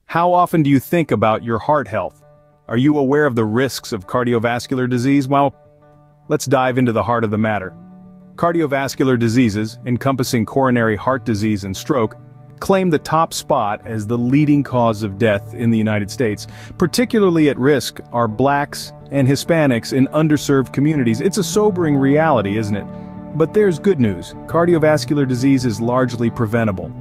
How often do you think about your heart health? Are you aware of the risks of cardiovascular disease? Well, let's dive into the heart of the matter. Cardiovascular diseases, encompassing coronary heart disease and stroke, claim the top spot as the leading cause of death in the United States. Particularly at risk are Blacks and Hispanics in underserved communities. It's a sobering reality, isn't it? But there's good news. Cardiovascular disease is largely preventable.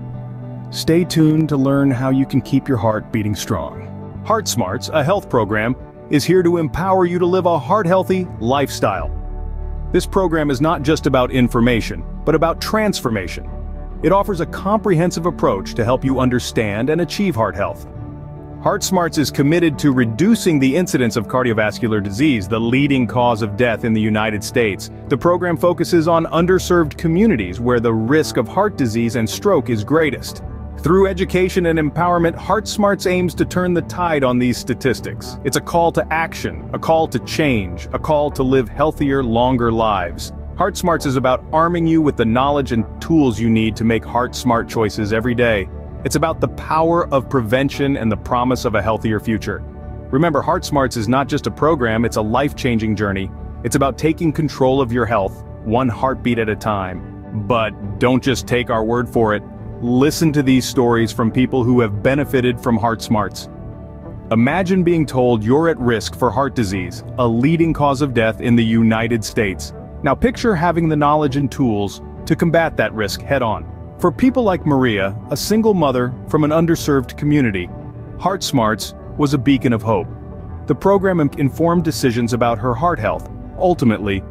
Stay tuned to learn how you can keep your heart beating strong. Heart Smarts, a health program, is here to empower you to live a heart-healthy lifestyle. This program is not just about information, but about transformation. It offers a comprehensive approach to help you understand and achieve heart health. Heart Smarts is committed to reducing the incidence of cardiovascular disease, the leading cause of death in the United States. The program focuses on underserved communities where the risk of heart disease and stroke is greatest. Through education and empowerment, Heart Smarts aims to turn the tide on these statistics. It's a call to action, a call to change, a call to live healthier, longer lives. Heart Smarts is about arming you with the knowledge and tools you need to make heart-smart choices every day. It's about the power of prevention and the promise of a healthier future. Remember, Heart Smarts is not just a program, it's a life-changing journey. It's about taking control of your health, one heartbeat at a time. But don't just take our word for it. Listen to these stories from people who have benefited from Heart Smarts. Imagine being told you're at risk for heart disease, a leading cause of death in the United States. Now picture having the knowledge and tools to combat that risk head-on. For people like Maria, a single mother from an underserved community, Heart Smarts was a beacon of hope. The program informed decisions about her heart health, ultimately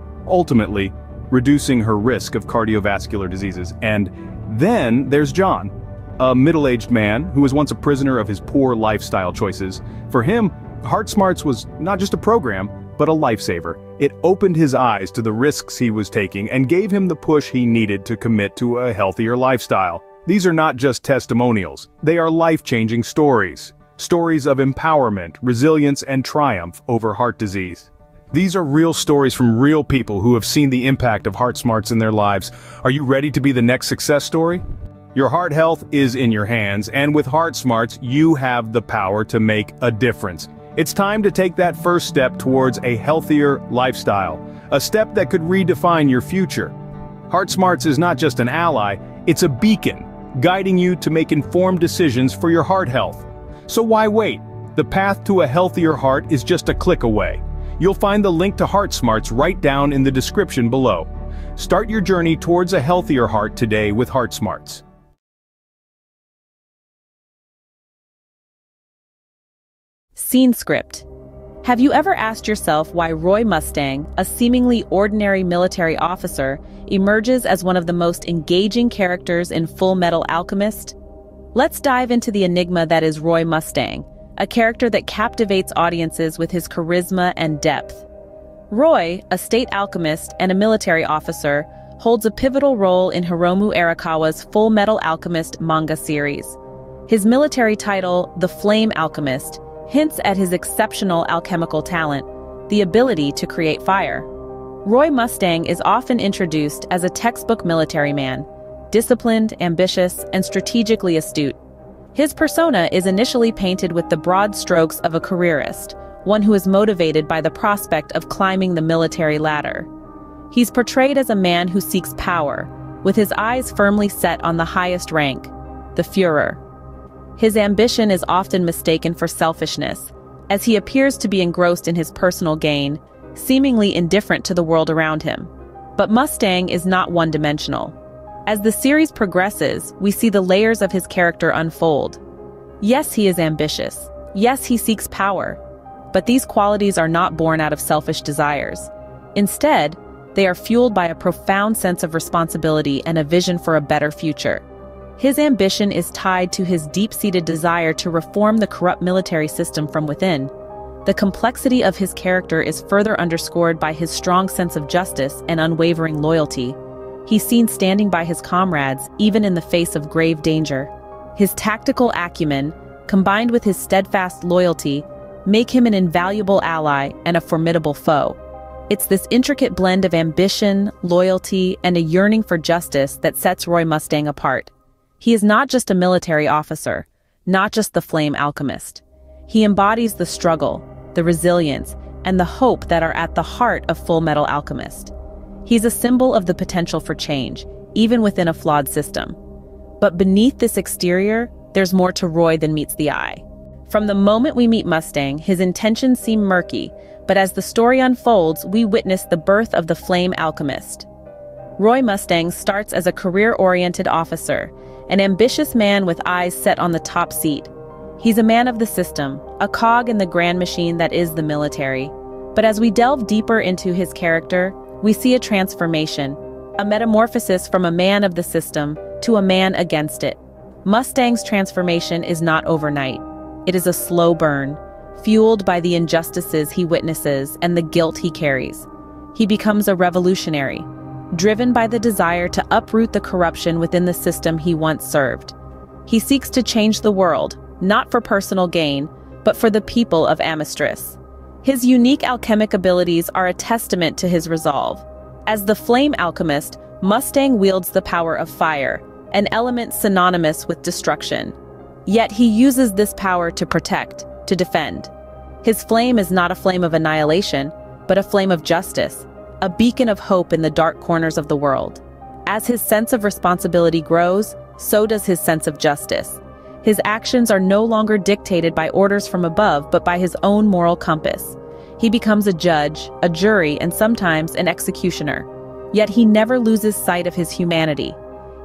reducing her risk of cardiovascular diseases. And then there's John, a middle-aged man who was once a prisoner of his poor lifestyle choices. For him, Heart Smarts was not just a program, but a lifesaver. It opened his eyes to the risks he was taking and gave him the push he needed to commit to a healthier lifestyle. These are not just testimonials, they are life-changing stories. Stories of empowerment, resilience, and triumph over heart disease. These are real stories from real people who have seen the impact of Heart Smarts in their lives. Are you ready to be the next success story? Your heart health is in your hands, and with Heart Smarts, you have the power to make a difference. It's time to take that first step towards a healthier lifestyle, a step that could redefine your future. Heart Smarts is not just an ally, it's a beacon, guiding you to make informed decisions for your heart health. So why wait? The path to a healthier heart is just a click away. You'll find the link to Heart Smarts right down in the description below. Start your journey towards a healthier heart today with Heart Smarts. Scene script. Have you ever asked yourself why Roy Mustang, a seemingly ordinary military officer, emerges as one of the most engaging characters in Fullmetal Alchemist? Let's dive into the enigma that is Roy Mustang, a character that captivates audiences with his charisma and depth. Roy, a state alchemist and a military officer, holds a pivotal role in Hiromu Arakawa's Fullmetal Alchemist manga series. His military title, the Flame Alchemist, hints at his exceptional alchemical talent, the ability to create fire. Roy Mustang is often introduced as a textbook military man, disciplined, ambitious, and strategically astute. His persona is initially painted with the broad strokes of a careerist, one who is motivated by the prospect of climbing the military ladder. He's portrayed as a man who seeks power, with his eyes firmly set on the highest rank, the Führer. His ambition is often mistaken for selfishness, as he appears to be engrossed in his personal gain, seemingly indifferent to the world around him. But Mustang is not one-dimensional. As the series progresses, we see the layers of his character unfold. Yes, he is ambitious. Yes, he seeks power. But these qualities are not born out of selfish desires. Instead, they are fueled by a profound sense of responsibility and a vision for a better future. His ambition is tied to his deep-seated desire to reform the corrupt military system from within. The complexity of his character is further underscored by his strong sense of justice and unwavering loyalty. He's seen standing by his comrades, even in the face of grave danger. His tactical acumen, combined with his steadfast loyalty, make him an invaluable ally and a formidable foe. It's this intricate blend of ambition, loyalty, and a yearning for justice that sets Roy Mustang apart. He is not just a military officer, not just the Flame Alchemist. He embodies the struggle, the resilience, and the hope that are at the heart of Fullmetal Alchemist. He's a symbol of the potential for change, even within a flawed system. But beneath this exterior, there's more to Roy than meets the eye. From the moment we meet Mustang, his intentions seem murky, but as the story unfolds, we witness the birth of the Flame Alchemist. Roy Mustang starts as a career-oriented officer, an ambitious man with eyes set on the top seat. He's a man of the system, a cog in the grand machine that is the military. But as we delve deeper into his character, we see a transformation, a metamorphosis from a man of the system to a man against it. Mustang's transformation is not overnight. It is a slow burn, fueled by the injustices he witnesses and the guilt he carries. He becomes a revolutionary, driven by the desire to uproot the corruption within the system he once served. He seeks to change the world, not for personal gain, but for the people of Amistris. His unique alchemic abilities are a testament to his resolve. As the Flame Alchemist, Mustang wields the power of fire, an element synonymous with destruction. Yet he uses this power to protect, to defend. His flame is not a flame of annihilation, but a flame of justice, a beacon of hope in the dark corners of the world. As his sense of responsibility grows, so does his sense of justice. His actions are no longer dictated by orders from above, but by his own moral compass. He becomes a judge, a jury, and sometimes an executioner. Yet he never loses sight of his humanity.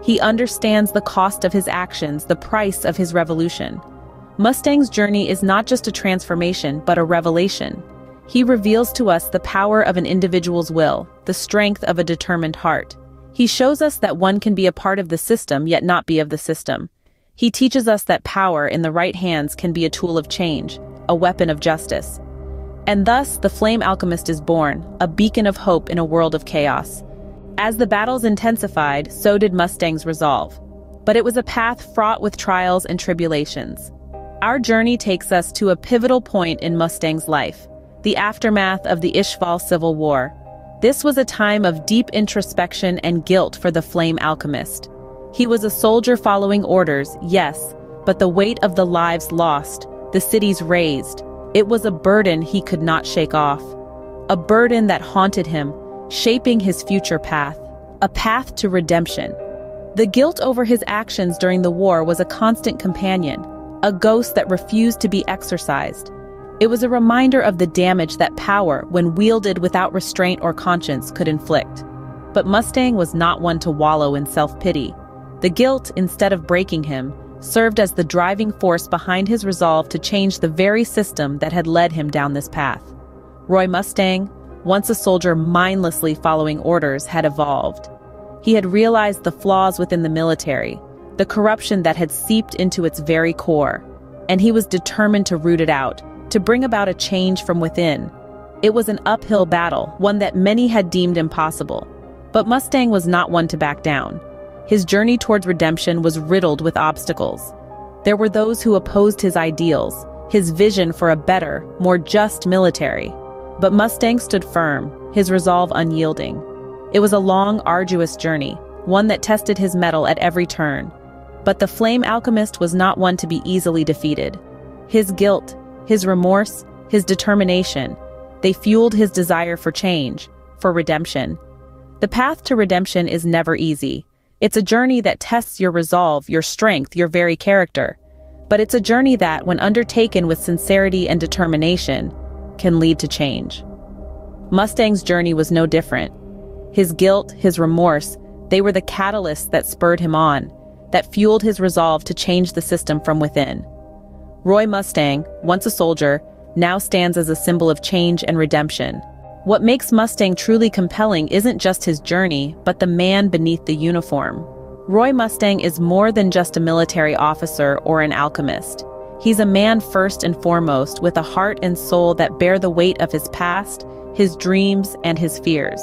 He understands the cost of his actions, the price of his revolution. Mustang's journey is not just a transformation, but a revelation. He reveals to us the power of an individual's will, the strength of a determined heart. He shows us that one can be a part of the system, yet not be of the system. He teaches us that power in the right hands can be a tool of change, a weapon of justice. And thus, the Flame Alchemist is born, a beacon of hope in a world of chaos. As the battles intensified, so did Mustang's resolve. But it was a path fraught with trials and tribulations. Our journey takes us to a pivotal point in Mustang's life, the aftermath of the Ishval Civil War. This was a time of deep introspection and guilt for the Flame Alchemist. He was a soldier following orders, yes, but the weight of the lives lost, the cities razed, it was a burden he could not shake off. A burden that haunted him, shaping his future path, a path to redemption. The guilt over his actions during the war was a constant companion, a ghost that refused to be exorcised. It was a reminder of the damage that power, when wielded without restraint or conscience, could inflict. But Mustang was not one to wallow in self-pity. The guilt, instead of breaking him, served as the driving force behind his resolve to change the very system that had led him down this path. Roy Mustang, once a soldier mindlessly following orders, had evolved. He had realized the flaws within the military, the corruption that had seeped into its very core, and he was determined to root it out, to bring about a change from within. It was an uphill battle, one that many had deemed impossible. But Mustang was not one to back down. His journey towards redemption was riddled with obstacles. There were those who opposed his ideals, his vision for a better, more just military. But Mustang stood firm, his resolve unyielding. It was a long, arduous journey, one that tested his mettle at every turn. But the Flame Alchemist was not one to be easily defeated. His guilt, his remorse, his determination, they fueled his desire for change, for redemption. The path to redemption is never easy. It's a journey that tests your resolve, your strength, your very character. But it's a journey that, when undertaken with sincerity and determination, can lead to change. Mustang's journey was no different. His guilt, his remorse, they were the catalysts that spurred him on, that fueled his resolve to change the system from within. Roy Mustang, once a soldier, now stands as a symbol of change and redemption. What makes Mustang truly compelling isn't just his journey, but the man beneath the uniform. Roy Mustang is more than just a military officer or an alchemist. He's a man first and foremost, with a heart and soul that bear the weight of his past, his dreams, and his fears.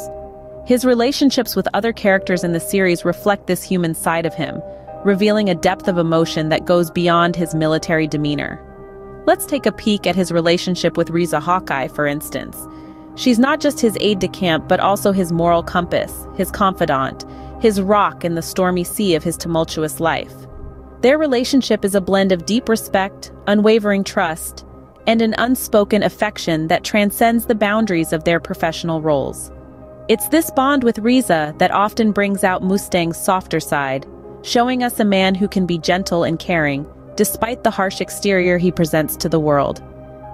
His relationships with other characters in the series reflect this human side of him, revealing a depth of emotion that goes beyond his military demeanor. Let's take a peek at his relationship with Riza Hawkeye, for instance. She's not just his aide-de-camp, but also his moral compass, his confidant, his rock in the stormy sea of his tumultuous life. Their relationship is a blend of deep respect, unwavering trust, and an unspoken affection that transcends the boundaries of their professional roles. It's this bond with Riza that often brings out Mustang's softer side, showing us a man who can be gentle and caring, despite the harsh exterior he presents to the world.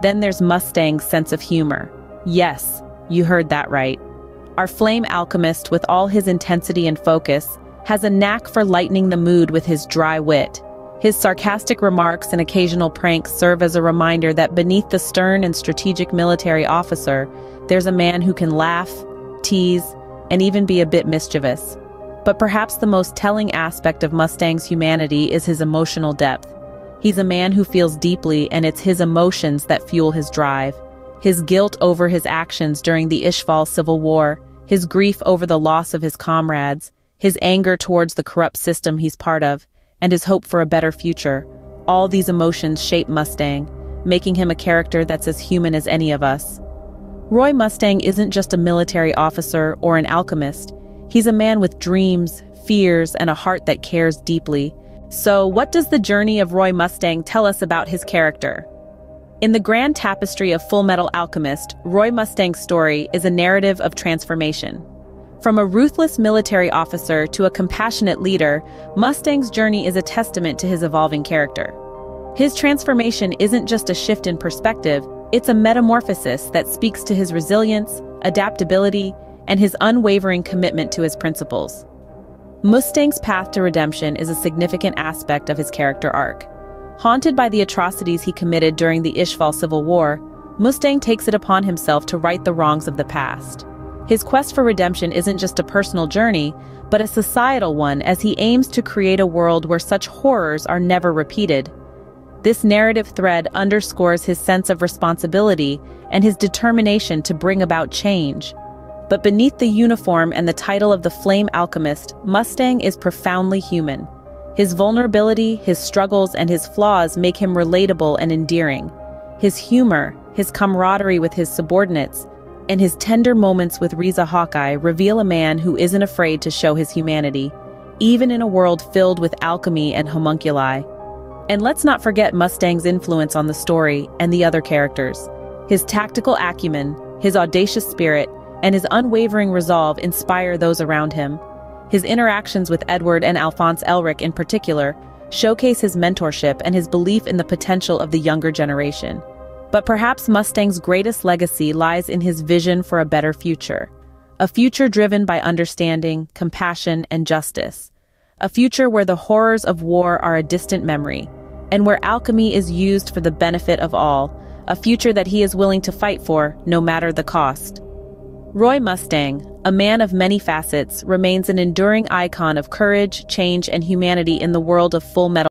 Then there's Mustang's sense of humor. Yes, you heard that right. Our Flame Alchemist, with all his intensity and focus, has a knack for lightening the mood with his dry wit. His sarcastic remarks and occasional pranks serve as a reminder that beneath the stern and strategic military officer, there's a man who can laugh, tease, and even be a bit mischievous. But perhaps the most telling aspect of Mustang's humanity is his emotional depth. He's a man who feels deeply, and it's his emotions that fuel his drive. His guilt over his actions during the Ishval Civil War, his grief over the loss of his comrades, his anger towards the corrupt system he's part of, and his hope for a better future. All these emotions shape Mustang, making him a character that's as human as any of us. Roy Mustang isn't just a military officer or an alchemist. He's a man with dreams, fears, and a heart that cares deeply. So, what does the journey of Roy Mustang tell us about his character? In the grand tapestry of Fullmetal Alchemist, Roy Mustang's story is a narrative of transformation. From a ruthless military officer to a compassionate leader, Mustang's journey is a testament to his evolving character. His transformation isn't just a shift in perspective, it's a metamorphosis that speaks to his resilience, adaptability, and his unwavering commitment to his principles. Mustang's path to redemption is a significant aspect of his character arc. Haunted by the atrocities he committed during the Ishval Civil War, Mustang takes it upon himself to right the wrongs of the past. His quest for redemption isn't just a personal journey, but a societal one, as he aims to create a world where such horrors are never repeated. This narrative thread underscores his sense of responsibility and his determination to bring about change. But beneath the uniform and the title of the Flame Alchemist, Mustang is profoundly human. His vulnerability, his struggles, and his flaws make him relatable and endearing. His humor, his camaraderie with his subordinates, and his tender moments with Riza Hawkeye reveal a man who isn't afraid to show his humanity, even in a world filled with alchemy and homunculi. And let's not forget Mustang's influence on the story and the other characters. His tactical acumen, his audacious spirit, and his unwavering resolve inspire those around him. His interactions with Edward and Alphonse Elric in particular showcase his mentorship and his belief in the potential of the younger generation. But perhaps Mustang's greatest legacy lies in his vision for a better future. A future driven by understanding, compassion, and justice. A future where the horrors of war are a distant memory, and where alchemy is used for the benefit of all. A future that he is willing to fight for, no matter the cost. Roy Mustang, a man of many facets, remains an enduring icon of courage, change, and humanity in the world of Fullmetal